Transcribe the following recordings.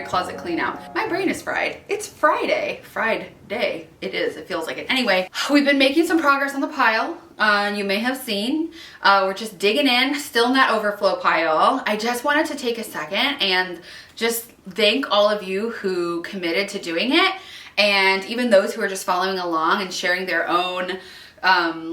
very closet clean out. My brain is fried. It's Friday. Fried day. It is. It feels like it. Anyway, we've been making some progress on the pile. You may have seen. We're just digging in, still in that overflow pile. I just wanted to take a second and just thank all of you who committed to doing it, and even those who are just following along and sharing their own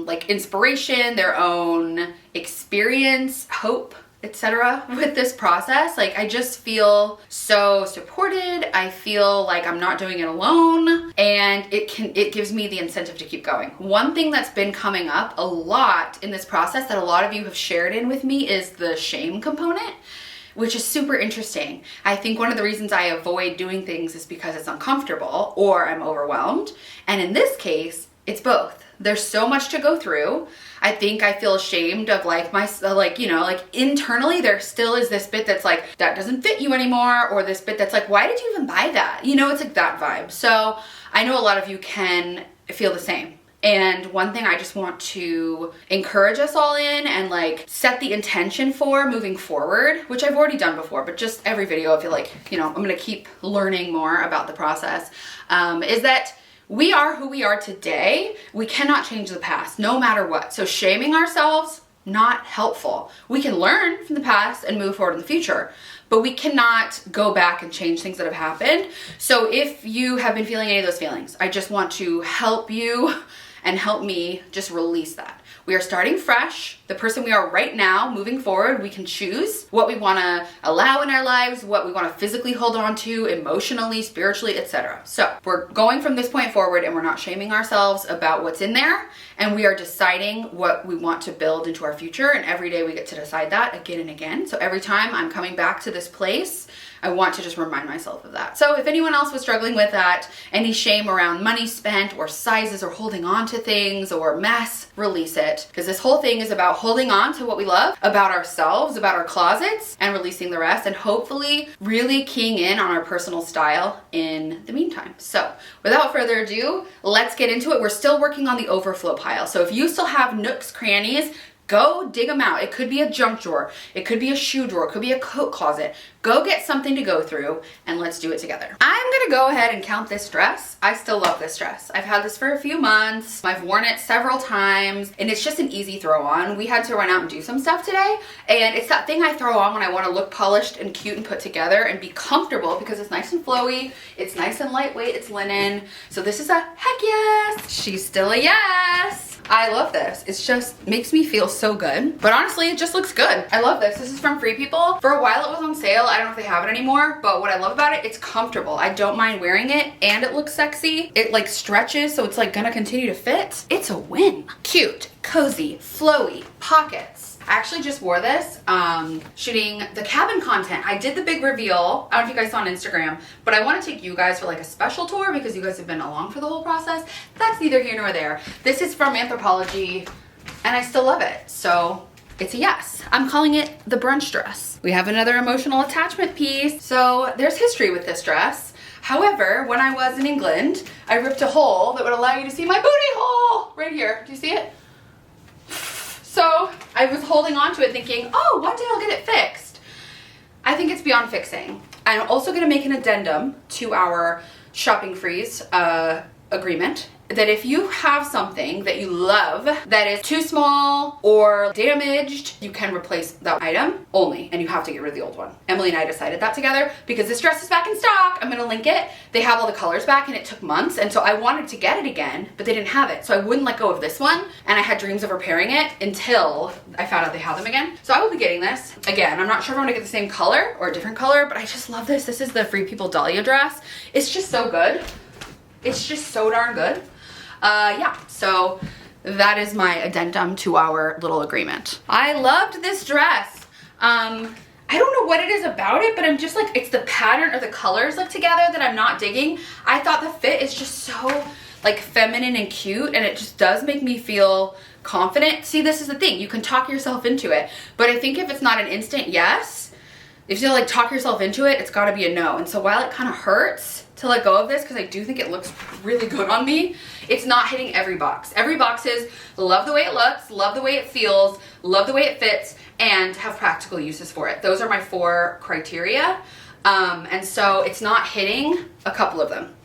like inspiration, their own experience, hope, etc. with this process. Like, I just feel so supported. I feel like I'm not doing it alone, and it gives me the incentive to keep going. One thing that's been coming up a lot in this process that a lot of you have shared in with me is the shame component, which is super interesting. I think one of the reasons I avoid doing things is because it's uncomfortable or I'm overwhelmed. And in this case, it's both. There's so much to go through. I think I feel ashamed of like internally there still is this bit that's like, that doesn't fit you anymore, or this bit that's like, why did you even buy that? You know, it's like that vibe. So I know a lot of you can feel the same. And one thing I just want to encourage us all in and like set the intention for moving forward, which I've already done before, but just every video I feel like, you know, I'm gonna keep learning more about the process, is that we are who we are today. We cannot change the past, no matter what. So shaming ourselves, not helpful. We can learn from the past and move forward in the future, but we cannot go back and change things that have happened. So if you have been feeling any of those feelings, I just want to help you and help me just release that. We are starting fresh. The person we are right now, moving forward, we can choose what we want to allow in our lives, what we want to physically hold on to, emotionally, spiritually, etc. So we're going from this point forward, and we're not shaming ourselves about what's in there, and we are deciding what we want to build into our future, and every day we get to decide that again and again. So every time I'm coming back to this place, I want to just remind myself of that. So if anyone else was struggling with that, any shame around money spent or sizes or holding on to things or mess, release it. Because this whole thing is about holding on to what we love, about ourselves, about our closets, and releasing the rest, and hopefully really keying in on our personal style in the meantime. So without further ado, let's get into it. We're still working on the overflow pile. So if you still have nooks, crannies, go dig them out. It could be a junk drawer. It could be a shoe drawer. It could be a coat closet. Go get something to go through, and let's do it together. I'm gonna go ahead and count this dress. I still love this dress. I've had this for a few months. I've worn it several times, and it's just an easy throw on. We had to run out and do some stuff today, and it's that thing I throw on when I wanna look polished and cute and put together and be comfortable, because it's nice and flowy, it's nice and lightweight, it's linen. So this is a heck yes. She's still a yes. I love this. It's just makes me feel so good. But honestly, it just looks good. I love this. This is from Free People. For a while it was on sale. I don't know if they have it anymore, but what I love about it, it's comfortable. I don't mind wearing it, and it looks sexy. It like stretches, so it's like gonna continue to fit. It's a win. Cute, cozy, flowy, pockets. I actually just wore this shooting the cabin content. I did the big reveal. I don't know if you guys saw on Instagram, but I want to take you guys for like a special tour because you guys have been along for the whole process. That's neither here nor there. This is from Anthropologie, and I still love it. So it's a yes. I'm calling it the brunch dress. We have another emotional attachment piece. So there's history with this dress. However, when I was in England, I ripped a hole that would allow you to see my booty hole right here. Do you see it? So I was holding on to it thinking, oh, one day I'll get it fixed. I think it's beyond fixing. I'm also gonna make an addendum to our shopping freeze agreement, that if you have something that you love that is too small or damaged, you can replace that item only, and you have to get rid of the old one. Emily and I decided that together because this dress is back in stock. I'm gonna link it. They have all the colors back, and it took months, and so I wanted to get it again, but they didn't have it. So I wouldn't let go of this one, and I had dreams of repairing it until I found out they had them again. So I will be getting this. Again, I'm not sure if I'm gonna get the same color or a different color, but I just love this. This is the Free People Dahlia dress. It's just so good. It's just so darn good. Yeah, so that is my addendum to our little agreement. I loved this dress. I don't know what it is about it, but I'm just like, it's the pattern or the colors like together that I'm not digging. I thought the fit is just so like feminine and cute, and it just does make me feel confident. See, this is the thing. You can talk yourself into it, but I think if it's not an instant yes, if you like talk yourself into it, it's gotta be a no. And so while it kind of hurts to let go of this, because I do think it looks really good on me, it's not hitting every box. Every box is love the way it looks, love the way it feels, love the way it fits, and have practical uses for it. Those are my 4 criteria. And so it's not hitting a couple of them.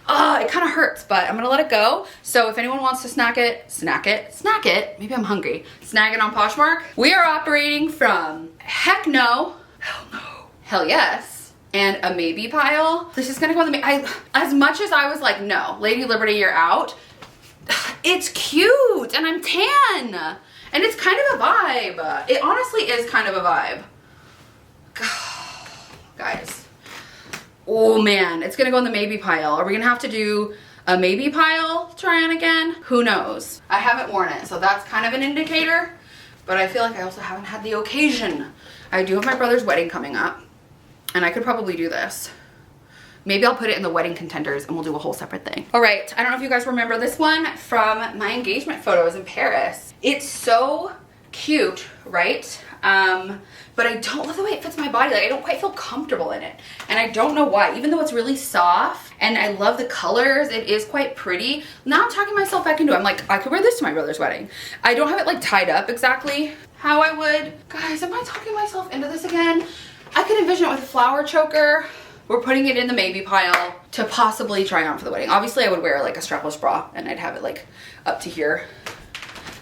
It kind of hurts, but I'm gonna let it go. So if anyone wants to snack it, maybe I'm hungry, snag it on Poshmark. We are operating from heck no, hell no, hell yes, and a maybe pile. This is gonna go on the, as much as I was like, no, Lady Liberty, you're out, it's cute, and I'm tan, and it's kind of a vibe. It honestly is kind of a vibe. Guys. Oh man, it's gonna go in the maybe pile. Are we gonna have to do a maybe pile try on again? Who knows? I haven't worn it, so that's kind of an indicator, but I feel like I also haven't had the occasion. I do have my brother's wedding coming up, and I could probably do this. Maybe I'll put it in the wedding contenders and we'll do a whole separate thing. All right, I don't know if you guys remember this one from my engagement photos in Paris. It's so cute, right? But I don't love the way it fits my body. Like, I don't quite feel comfortable in it. And I don't know why, even though it's really soft and I love the colors, it is quite pretty. Now I'm talking myself back into it. I'm like, I could wear this to my brother's wedding. I don't have it like tied up exactly how I would. Guys, am I talking myself into this again? I could envision it with a flower choker. We're putting it in the maybe pile to possibly try on for the wedding. Obviously I would wear like a strapless bra and I'd have it like up to here.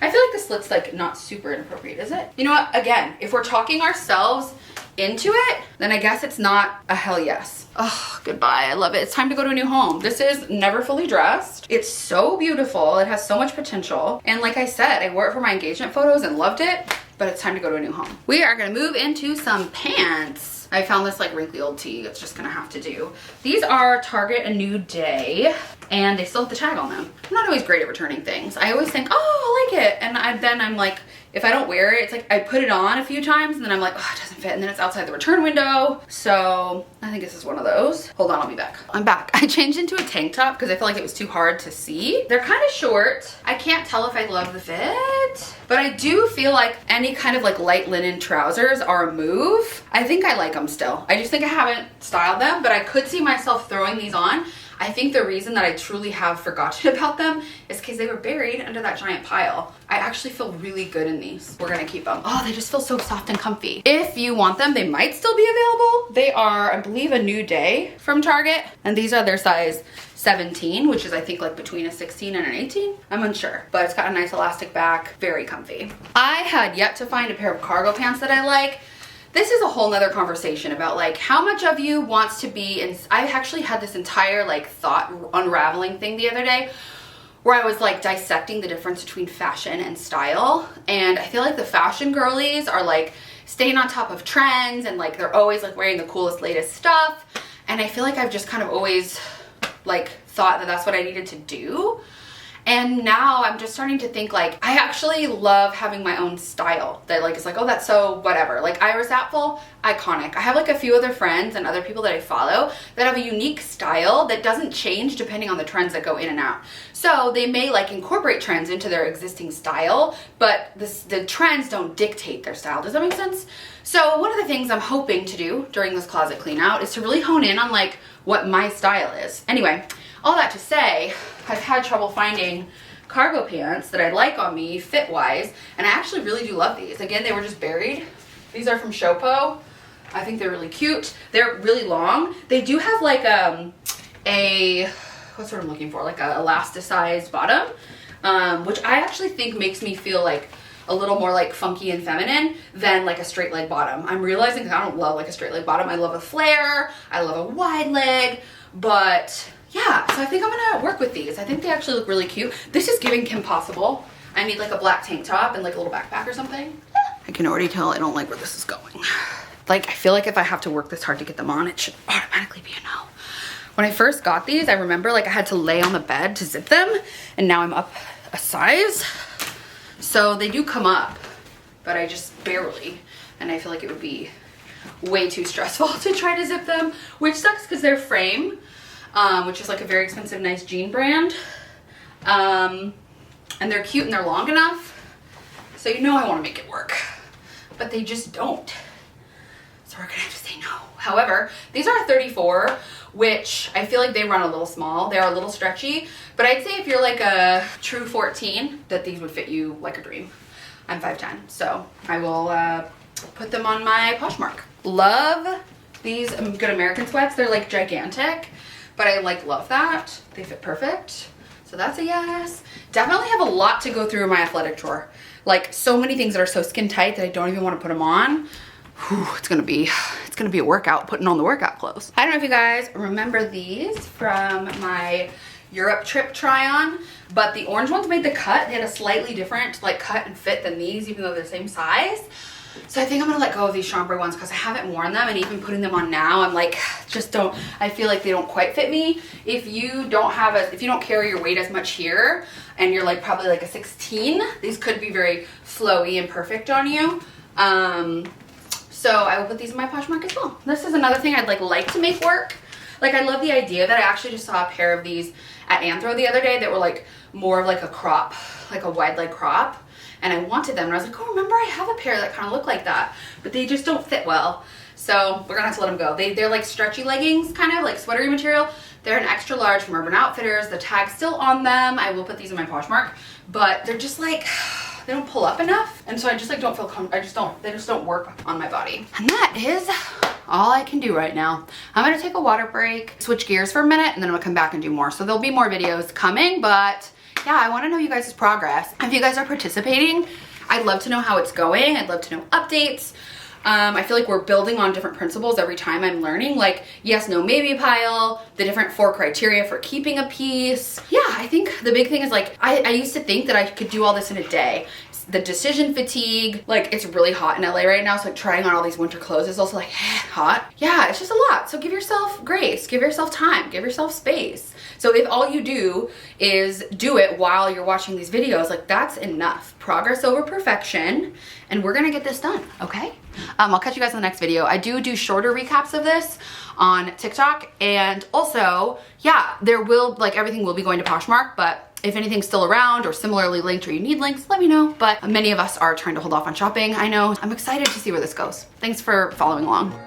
I feel like the slit's like not super inappropriate, is it? You know what, again, if we're talking ourselves into it, then I guess it's not a hell yes. Oh, goodbye, I love it. It's time to go to a new home. This is never fully dressed. It's so beautiful, it has so much potential. And like I said, I wore it for my engagement photos and loved it, but it's time to go to a new home. We are gonna move into some pants. I found this like wrinkly old tee. It's just gonna have to do. These are Target A New Day, and they still have the tag on them. I'm not always great at returning things. I always think, oh, I like it. And then I'm like, if I don't wear it, it's like I put it on a few times and then I'm like, oh, it doesn't fit. And then it's outside the return window. So I think this is one of those. Hold on, I'll be back. I'm back. I changed into a tank top because I felt like it was too hard to see. They're kind of short. I can't tell if I love the fit, but I do feel like any kind of like light linen trousers are a move. I think I like them still. I just think I haven't styled them, but I could see myself throwing these on. I think the reason that I truly have forgotten about them is because they were buried under that giant pile. I actually feel really good in these. We're gonna keep them. Oh, they just feel so soft and comfy. If you want them, they might still be available. They are, I believe, A New Day from Target. And these are their size 17, which is I think like between a 16 and an 18. I'm unsure, but it's got a nice elastic back, very comfy. I had yet to find a pair of cargo pants that I like. This is a whole nother conversation about like how much of you wants to be in. I actually had this entire like thought unraveling thing the other day where I was like dissecting the difference between fashion and style. And I feel like the fashion girlies are like staying on top of trends and like they're always like wearing the coolest, latest stuff. And I feel like I've just kind of always like thought that that's what I needed to do. And now I'm just starting to think like, I actually love having my own style that like, it's like, oh, that's so whatever. Like Iris Apfel, iconic. I have like a few other friends and other people that I follow that have a unique style that doesn't change depending on the trends that go in and out. So they may like incorporate trends into their existing style, but the trends don't dictate their style. Does that make sense? So one of the things I'm hoping to do during this closet clean out is to really hone in on like what my style is. Anyway, all that to say, I've had trouble finding cargo pants that I like on me fit wise, and I actually really do love these. Again, they were just buried. These are from Shopo. I think they're really cute. They're really long. They do have like what's what I'm looking for, like a elasticized bottom, which I actually think makes me feel like a little more like funky and feminine than like a straight leg bottom. I'm realizing that I don't love like a straight leg bottom. I love a flare, I love a wide leg, but yeah, so I think I'm gonna work with these. I think they actually look really cute. This is giving Kim Possible. I need like a black tank top and like a little backpack or something. I can already tell I don't like where this is going. Like, I feel like if I have to work this hard to get them on, it should automatically be a no. When I first got these, I remember like I had to lay on the bed to zip them, and now I'm up a size. So they do come up, but I just barely, and I feel like it would be way too stressful to try to zip them, which sucks because they're Frame, which is like a very expensive, nice jean brand. And they're cute and they're long enough. So you know I want to make it work, but they just don't. So we're gonna have to say However, these are 34, which I feel like they run a little small. They're a little stretchy, but I'd say if you're like a true 14, that these would fit you like a dream. I'm 5'10", so I will put them on my Poshmark. Love these Good American sweats. They're like gigantic, but I like love that. They fit perfect. So that's a yes. Definitely have a lot to go through in my athletic drawer. Like so many things that are so skin tight that I don't even want to put them on. Whew, it's gonna be a workout putting on the workout clothes. I don't know if you guys remember these from my Europe trip try on, but the orange ones made the cut. They had a slightly different like cut and fit than these, even though they're the same size. So I think I'm gonna let go of these chambray ones because I haven't worn them, and even putting them on now, I'm like, I feel like they don't quite fit me. If you don't carry your weight as much here, and you're like probably like a 16, these could be very flowy and perfect on you. So I will put these in my Poshmark as well. This is another thing I'd like to make work. Like I love the idea that I actually just saw a pair of these at Anthro the other day that were like more of like a crop, like a wide leg crop. And I wanted them, and I was like, oh, remember I have a pair that kind of look like that, but they just don't fit well. So we're gonna have to let them go. They're like stretchy leggings, kind of like sweatery material. They're an extra large from Urban Outfitters. The tag's still on them. I will put these in my Poshmark, but they're just like, they don't pull up enough. And so I just like don't feel comfortable. They just don't work on my body. And that is all I can do right now. I'm gonna take a water break, switch gears for a minute, and then I'm gonna come back and do more. So there'll be more videos coming, but yeah, I wanna know you guys' progress. If you guys are participating, I'd love to know how it's going. I'd love to know updates. I feel like we're building on different principles every time I'm learning, like yes, no, maybe pile, the different 4 criteria for keeping a piece. Yeah, I think the big thing is like, I used to think that I could do all this in a day. The decision fatigue, like it's really hot in LA right now, so like trying on all these winter clothes is also like hot. Yeah, it's just a lot. So give yourself grace, give yourself time, give yourself space. So if all you do is do it while you're watching these videos, like that's enough. Progress over perfection, and we're gonna get this done, okay? I'll catch you guys in the next video. I do shorter recaps of this on TikTok, and also, yeah, everything will be going to Poshmark, but if anything's still around or similarly linked or you need links, let me know. But many of us are trying to hold off on shopping. I know. I'm excited to see where this goes. Thanks for following along.